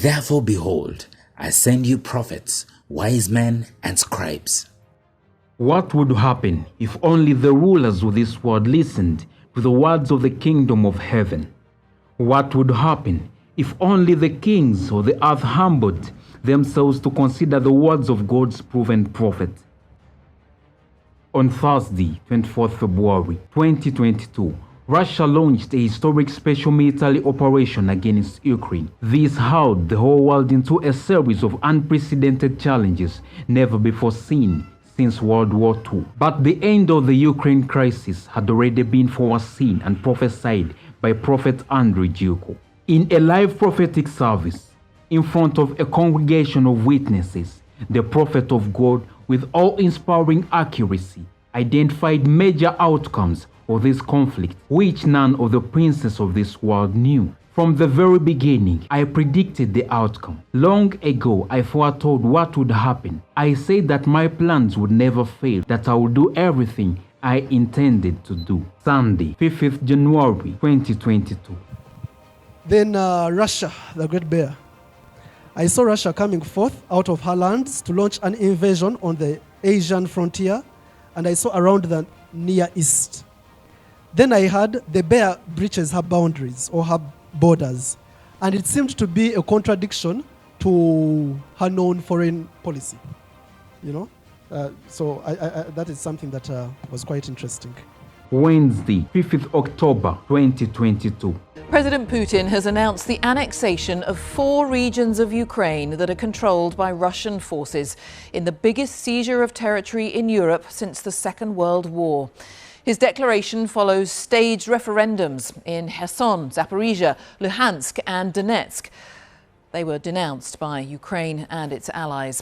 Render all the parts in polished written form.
Therefore, behold, I send you prophets, wise men, and scribes. What would happen if only the rulers of this world listened to the words of the kingdom of heaven? What would happen if only the kings of the earth humbled themselves to consider the words of God's proven prophet? On Thursday, 24th February 2022, Russia launched a historic special military operation against Ukraine. This hurled the whole world into a series of unprecedented challenges never before seen since World War II. But the end of the Ukraine crisis had already been foreseen and prophesied by Prophet Andrew Juko. In a live prophetic service, in front of a congregation of witnesses, the prophet of God, with awe-inspiring accuracy, identified major outcomes of this conflict, which none of the princes of this world knew. From the very beginning, I predicted the outcome. Long ago, I foretold what would happen. I said that my plans would never fail, that I would do everything I intended to do. Sunday, 5th January 2022. Then Russia, the great bear. I saw Russia coming forth out of her lands to launch an invasion on the Asian frontier, and I saw around the Near East. Then I heard the bear breaches her boundaries or her borders, and it seemed to be a contradiction to her known foreign policy. So that is something that was quite interesting. Wednesday, 5th October 2022. President Putin has announced the annexation of 4 regions of Ukraine that are controlled by Russian forces in the biggest seizure of territory in Europe since the Second World War. His declaration follows staged referendums in Kherson, Zaporizhia, Luhansk and Donetsk. They were denounced by Ukraine and its allies.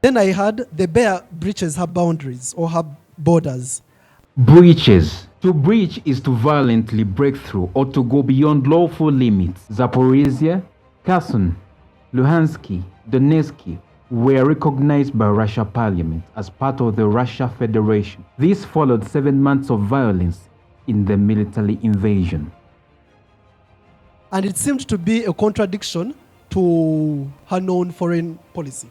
Then I heard the bear breaches her boundaries or her borders. Breaches. To breach is to violently break through or to go beyond lawful limits. Zaporizhia, Kherson, Luhansk, Donetsk were recognized by Russia Parliament as part of the Russia Federation. This followed 7 months of violence in the military invasion. And it seemed to be a contradiction to her known foreign policy.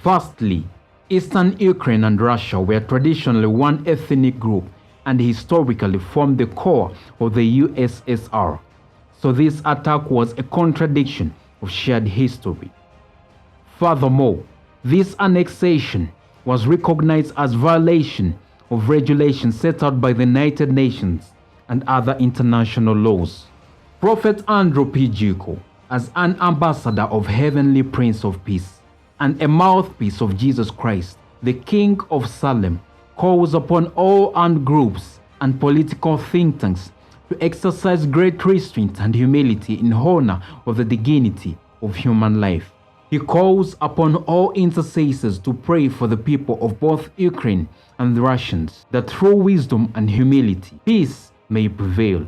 Firstly, Eastern Ukraine and Russia were traditionally one ethnic group and historically formed the core of the USSR. So this attack was a contradiction of shared history. Furthermore, this annexation was recognized as violation of regulations set out by the United Nations and other international laws. Prophet Andrew P. Juko, as an ambassador of Heavenly Prince of Peace and a mouthpiece of Jesus Christ, the King of Salem, calls upon all armed groups and political think tanks to exercise great restraint and humility in honor of the dignity of human life. He calls upon all intercessors to pray for the people of both Ukraine and the Russians, that through wisdom and humility, peace may prevail.